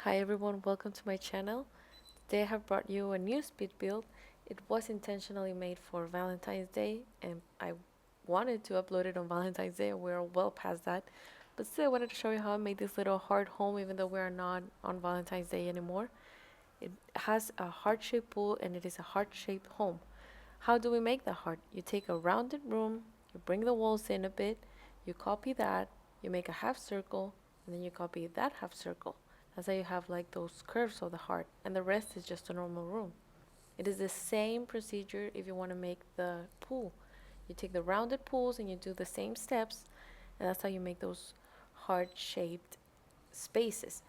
Hi everyone, welcome to my channel. Today I have brought you a new speed build. It was intentionally made for Valentine's Day and I wanted to upload it on Valentine's Day. We're well past that. But still I wanted to show you how I made this little heart home even though we're not on Valentine's Day anymore. It has a heart-shaped pool and it is a heart-shaped home. How do we make the heart? You take a rounded room, you bring the walls in a bit, you copy that, you make a half circle, and then you copy that half circle. That's how you have like those curves of the heart, and the rest is just a normal room. It is the same procedure if you want to make the pool. You take the rounded pools and you do the same steps, and that's how you make those heart-shaped spaces.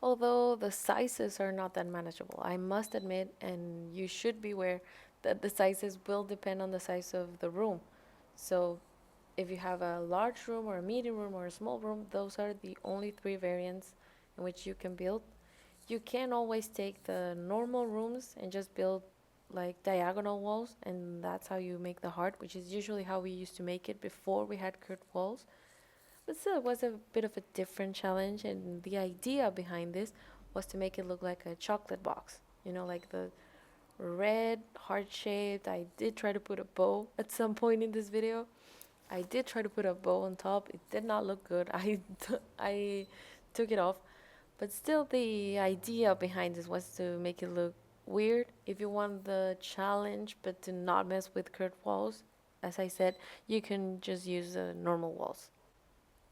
Although the sizes are not that manageable, I must admit, and you should be aware that the sizes will depend on the size of the room. So if you have a large room or a medium room or a small room, those are the only three variants in which you can build. You can always take the normal rooms and just build like diagonal walls, and that's how you make the heart, which is usually how we used to make it before we had curved walls. But still, it was a bit of a different challenge, and the idea behind this was to make it look like a chocolate box. You know, like the red, heart shaped. I did try to put a bow at some point in this video. I did try to put a bow on top. It did not look good. I took it off. But still, the idea behind this was to make it look weird. If you want the challenge, but to not mess with curved walls, as I said, you can just use the normal walls.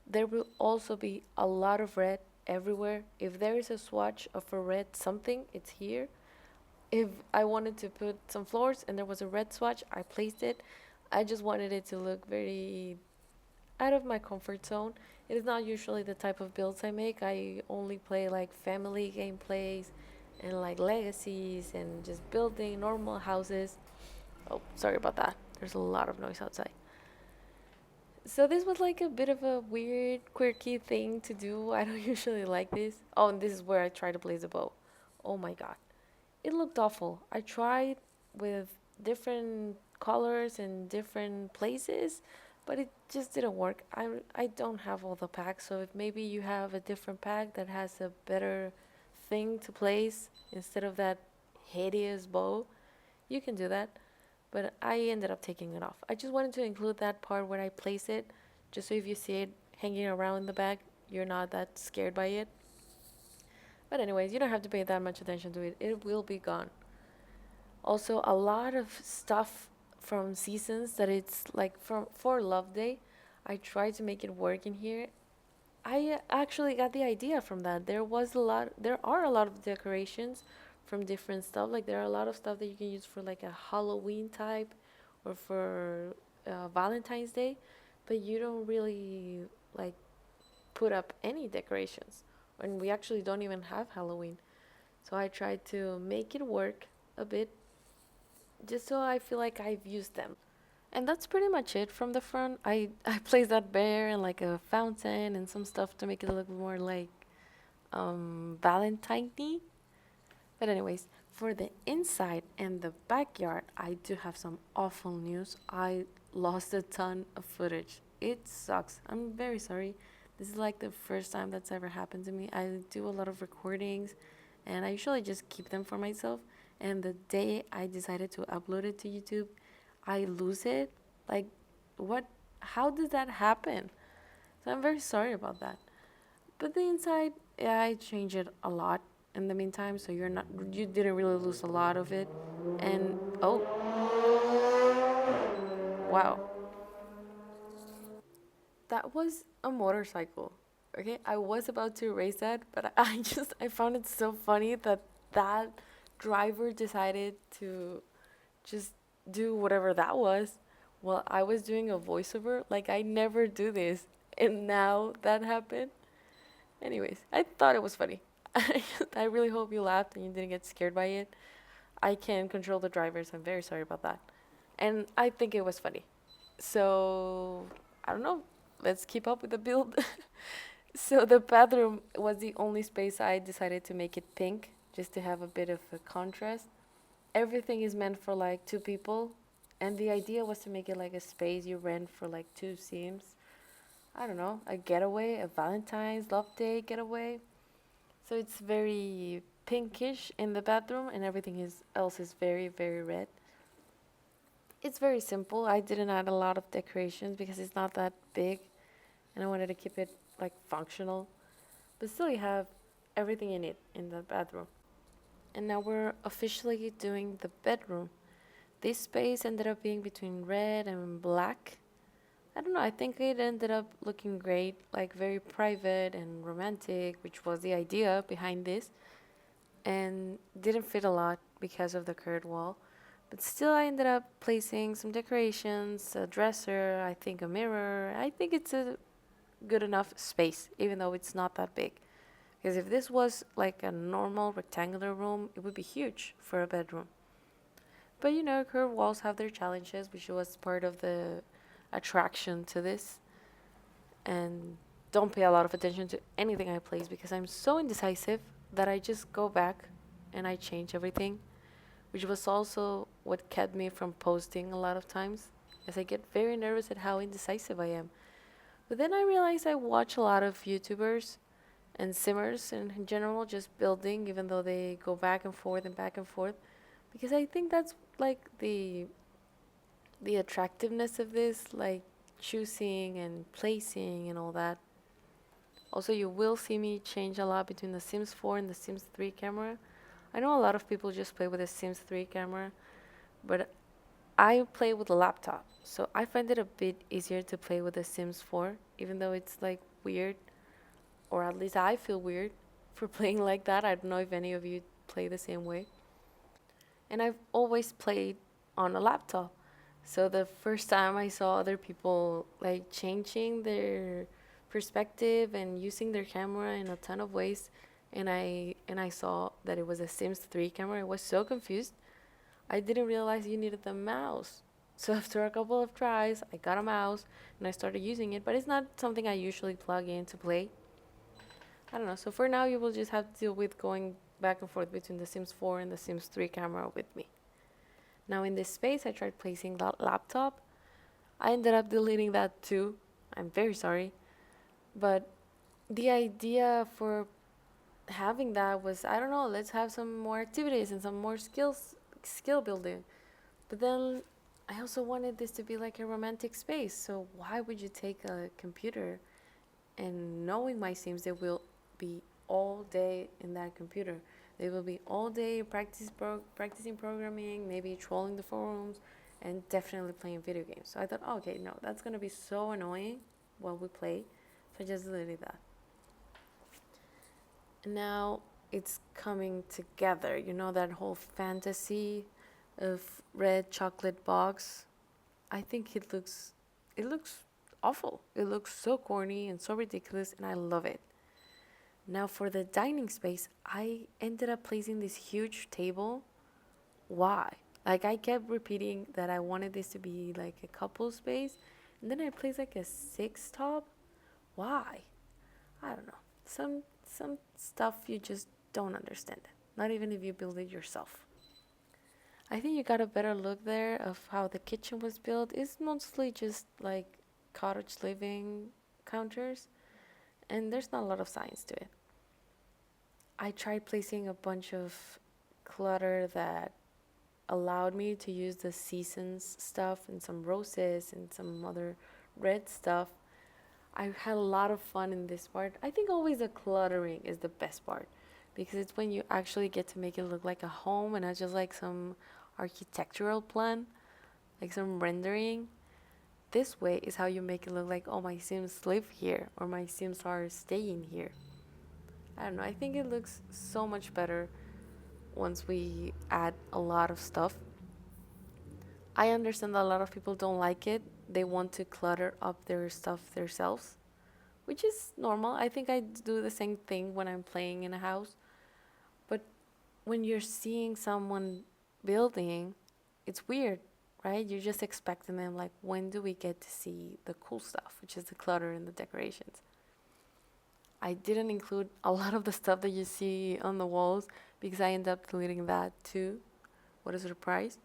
There will also be a lot of red everywhere. If there is a swatch of a red something, it's here. If I wanted to put some floors and there was a red swatch, I placed it. I just wanted it to look very out of my comfort zone. It is not usually the type of builds I make. I only play like family gameplays and like legacies and just building normal houses. Oh, sorry about that. There's a lot of noise outside. So this was like a bit of a weird, quirky thing to do. I don't usually like this. Oh, and this is where I try to place a bow. Oh my god. It looked awful. I tried with different colors and different places, but it just didn't work. I don't have all the packs, so if maybe you have a different pack that has a better thing to place instead of that hideous bow, you can do that. But I ended up taking it off. I just wanted to include that part where I place it, just so if you see it hanging around in the back, you're not that scared by it. But anyways, you don't have to pay that much attention to it. It will be gone. Also, a lot of stuff from seasons that it's like from for Love Day. I tried to make it work in here. I actually got the idea from that. There are a lot of decorations from different stuff. Like there are a lot of stuff that you can use for like a Halloween type or for Valentine's Day, but you don't really like put up any decorations. And we actually don't even have Halloween. So I tried to make it work a bit just so I feel like I've used them. And that's pretty much it from the front. I placed that bear and like a fountain and some stuff to make it look more like Valentine-y. But anyways, for the inside and the backyard, I do have some awful news. I lost a ton of footage. It sucks. I'm very sorry. This is like the first time that's ever happened to me. I do a lot of recordings and I usually just keep them for myself. And the day I decided to upload it to YouTube, I lose it. Like, what? How did that happen? So I'm very sorry about that. But the inside, yeah, I changed it a lot in the meantime, so you didn't really lose a lot of it. And oh, wow, that was a motorcycle. Okay, I was about to erase that, but I found it so funny that that driver decided to just do whatever that was while I was doing a voiceover. Like I never do this, and now that happened. Anyways, I thought it was funny. I really hope you laughed and you didn't get scared by it. I can't control the drivers. I'm very sorry about that. And I think it was funny. So, I don't know. Let's keep up with the build. So, the bathroom was the only space I decided to make it pink just to have a bit of a contrast. Everything is meant for like two people. And the idea was to make it like a space you rent for like two scenes. I don't know, a getaway, a Valentine's Love Day getaway. So it's very pinkish in the bathroom, and everything is else is very, very red. It's very simple. I didn't add a lot of decorations because it's not that big, and I wanted to keep it like functional. But still, you have everything in it in the bathroom. And now we're officially doing the bedroom. This space ended up being between red and black. I don't know, I think it ended up looking great, like very private and romantic, which was the idea behind this, and didn't fit a lot because of the curved wall. But still, I ended up placing some decorations, a dresser, I think a mirror. I think it's a good enough space, even though it's not that big. Because if this was like a normal rectangular room, it would be huge for a bedroom. But you know, curved walls have their challenges, which was part of the attraction to this. And don't pay a lot of attention to anything I place because I'm so indecisive that I just go back and I change everything, which was also what kept me from posting a lot of times, as I get very nervous at how indecisive I am. But then I realized I watch a lot of YouTubers and simmers in general just building, even though they go back and forth and back and forth, because I think that's like the attractiveness of this, like choosing and placing and all that. Also, you will see me change a lot between the Sims 4 and the Sims 3 camera. I know a lot of people just play with the Sims 3 camera, but I play with a laptop, so I find it a bit easier to play with the Sims 4, even though it's like weird, or at least I feel weird for playing like that. I don't know if any of you play the same way. And I've always played on a laptop. So the first time I saw other people like changing their perspective and using their camera in a ton of ways, and I saw that it was a Sims 3 camera, I was so confused. I didn't realize you needed the mouse. So after a couple of tries, I got a mouse and I started using it, but it's not something I usually plug in to play. I don't know. So for now, you will just have to deal with going back and forth between the Sims 4 and the Sims 3 camera with me. Now in this space, I tried placing that laptop. I ended up deleting that too. I'm very sorry. But the idea for having that was, I don't know, let's have some more activities and some more skill building. But then I also wanted this to be like a romantic space. So why would you take a computer and knowing my Sims, they will be all day in that computer. They will be all day practicing programming, maybe trolling the forums, and definitely playing video games. So I thought, oh, okay, no, that's gonna be so annoying while we play. So I just deleted that. And now it's coming together. You know that whole fantasy of red chocolate box. I think it looks awful. It looks so corny and so ridiculous, and I love it. Now for the dining space, I ended up placing this huge table. Why? Like I kept repeating that I wanted this to be like a couple space, and then I placed like a six top. Why? I don't know. Some stuff you just don't understand. Not even if you build it yourself. I think you got a better look there of how the kitchen was built. It's mostly just like cottage living counters, and there's not a lot of science to it. I tried placing a bunch of clutter that allowed me to use the seasons stuff and some roses and some other red stuff. I had a lot of fun in this part. I think always the cluttering is the best part because it's when you actually get to make it look like a home and not just like some architectural plan, like some rendering. This way is how you make it look like, oh, my Sims live here or my Sims are staying here. I don't know. I think it looks so much better once we add a lot of stuff. I understand that a lot of people don't like it. They want to clutter up their stuff themselves, which is normal. I think I do the same thing when I'm playing in a house. But when you're seeing someone building, it's weird, right? You're just expecting them, like, when do we get to see the cool stuff, which is the clutter and the decorations? I didn't include a lot of the stuff that you see on the walls because I ended up deleting that too. What a surprise.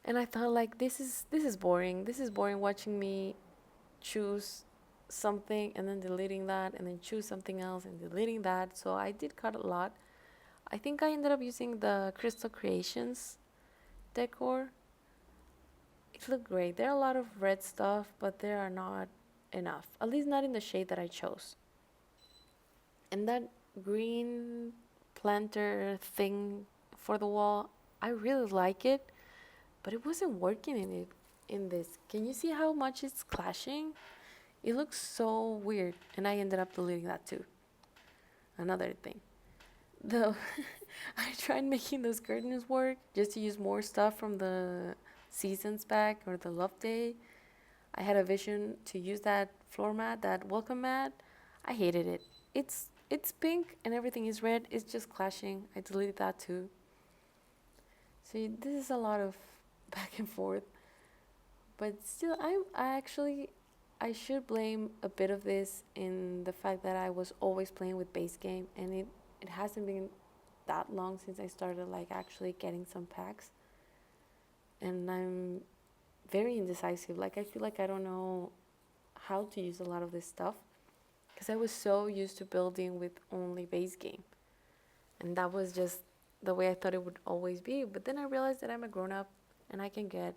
And I thought like this is boring. This is boring watching me choose something and then deleting that and then choose something else and deleting that. So I did cut a lot. I think I ended up using the Crystal Creations decor. It looked great. There are a lot of red stuff, but there are not enough. At least not in the shade that I chose. And that green planter thing for the wall, I really like it, but it wasn't working in this. Can you see how much it's clashing? It looks so weird, and I ended up deleting that too. Another thing. Though I tried making those curtains work just to use more stuff from the seasons pack or the love day. I had a vision to use that floor mat, that welcome mat. I hated it. It's pink and everything is red. It's just clashing. I deleted that too. See, this is a lot of back and forth. But still, I should blame a bit of this in the fact that I was always playing with base game, and it hasn't been that long since I started like actually getting some packs, and I'm very indecisive. Like I feel like I don't know how to use a lot of this stuff because I was so used to building with only base game, and that was just the way I thought it would always be. But then I realized that I'm a grown up and I can get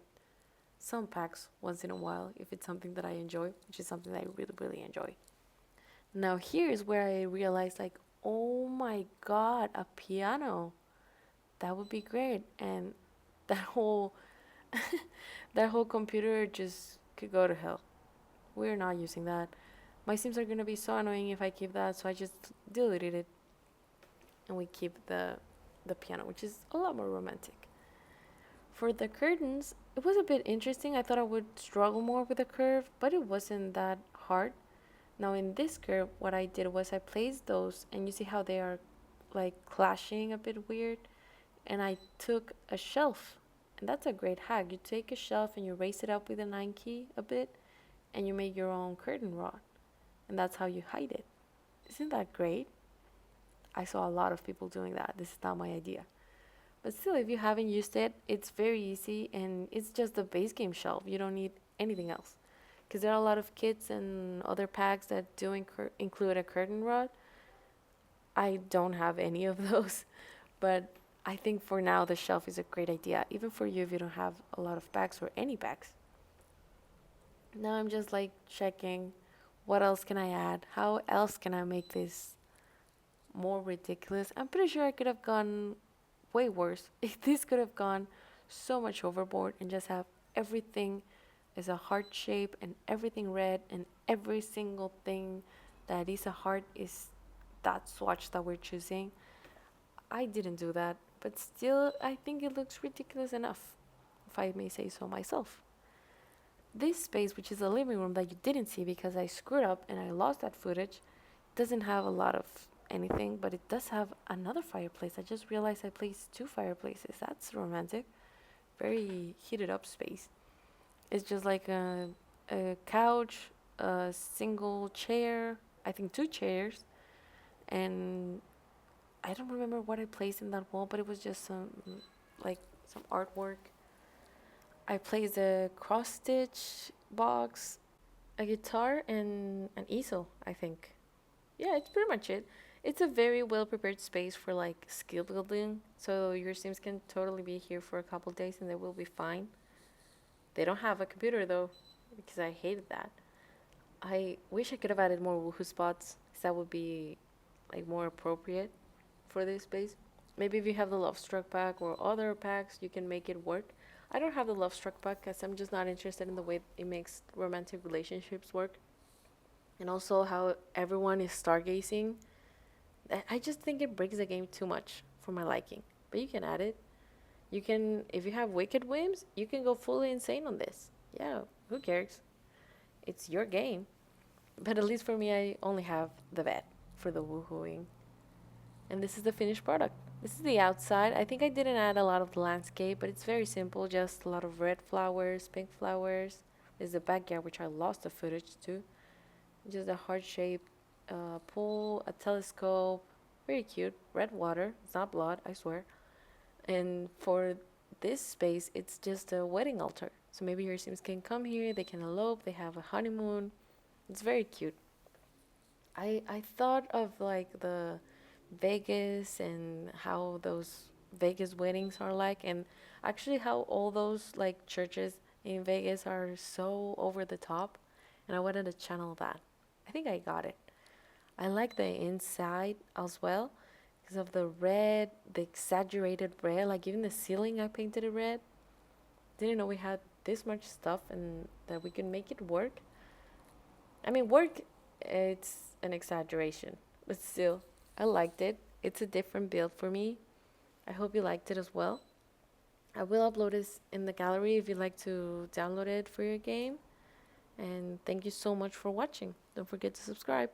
some packs once in a while if it's something that I enjoy, which is something that I really, really enjoy. Now here's where I realized like, oh my god, a piano. That would be great. And that whole that whole computer just could go to hell. We're not using that. My Sims are gonna be so annoying if I keep that, so I just deleted it. And we keep the piano, which is a lot more romantic. For the curtains, it was a bit interesting. I thought I would struggle more with the curve, but it wasn't that hard. Now in this curve, what I did was I placed those, and you see how they are like clashing a bit weird, and I took a shelf, and that's a great hack. You take a shelf and you raise it up with a 9 key a bit, and you make your own curtain rod, and that's how you hide it. Isn't that great? I saw a lot of people doing that. This is not my idea. But still, if you haven't used it, it's very easy, and it's just the base game shelf. You don't need anything else. Because there are a lot of kits and other packs that do include a curtain rod. I don't have any of those, but I think for now the shelf is a great idea, even for you if you don't have a lot of packs or any packs. Now I'm just like checking what else can I add? How else can I make this more ridiculous? I'm pretty sure I could have gone way worse. This could have gone so much overboard and just have everything is a heart shape and everything red, and every single thing that is a heart is that swatch that we're choosing. I didn't do that, but still I think it looks ridiculous enough, if I may say so myself. This space, which is a living room that you didn't see because I screwed up and I lost that footage, doesn't have a lot of anything, but it does have another fireplace. I just realized I placed two fireplaces. That's romantic. Very heated up space. It's just like a couch, a single chair, I think two chairs, and I don't remember what I placed in that wall, but it was just some artwork. I placed a cross stitch box, a guitar, and an easel, I think. Yeah, it's pretty much it. It's a very well prepared space for like skill building, so your Sims can totally be here for a couple days and they will be fine. They don't have a computer though, because I hated that. I wish I could have added more woohoo spots, because that would be like more appropriate for this space. Maybe if you have the Love Struck pack or other packs, you can make it work. I don't have the Love Struck pack because I'm just not interested in the way it makes romantic relationships work. And also how everyone is stargazing. I just think it breaks the game too much for my liking. But you can add it. You can, if you have wicked whims, you can go fully insane on this. Yeah, who cares? It's your game. But at least for me, I only have the bed for the woohooing. And this is the finished product. This is the outside. I think I didn't add a lot of the landscape, but it's very simple. Just a lot of red flowers, pink flowers. There's the backyard, which I lost the footage to. Just a heart-shaped pool, a telescope. Very cute. Red water. It's not blood, I swear. And for this space, it's just a wedding altar. So maybe your Sims can come here, they can elope, they have a honeymoon. It's very cute. I thought of like the Vegas and how those Vegas weddings are like, and actually how all those like churches in Vegas are so over the top, and I wanted to channel that. I think I got it. I like the inside as well because of the red, the exaggerated red, like even the ceiling I painted it red. Didn't know we had this much stuff and that we could make it work. I mean, work, it's an exaggeration, but still, I liked it. It's a different build for me. I hope you liked it as well. I will upload this in the gallery if you'd like to download it for your game. And thank you so much for watching. Don't forget to subscribe.